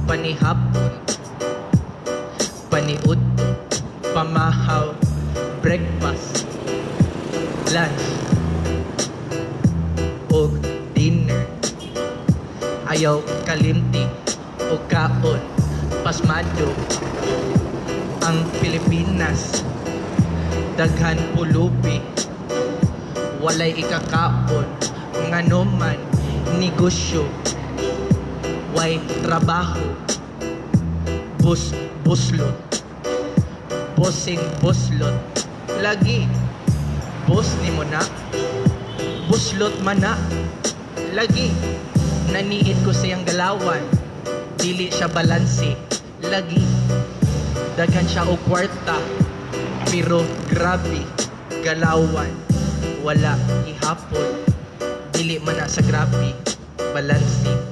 panihapon, paniudto, pamahaw, breakfast, lunch, o dinner. Ayaw kalimti o kaon, pasmado ang Pilipinas. Daghan pulubi, walay ikakaon, ngano man negosyo, way trabaho, buslot, buslot, lagi, boss ni mo na, buslot man na, lagi, naniit ko siyang galawan, dili siya balansi, lagi, daghan siya o kwarta, pero grabe, galawan, wala ihapon, dili man na sa grabe, balansi.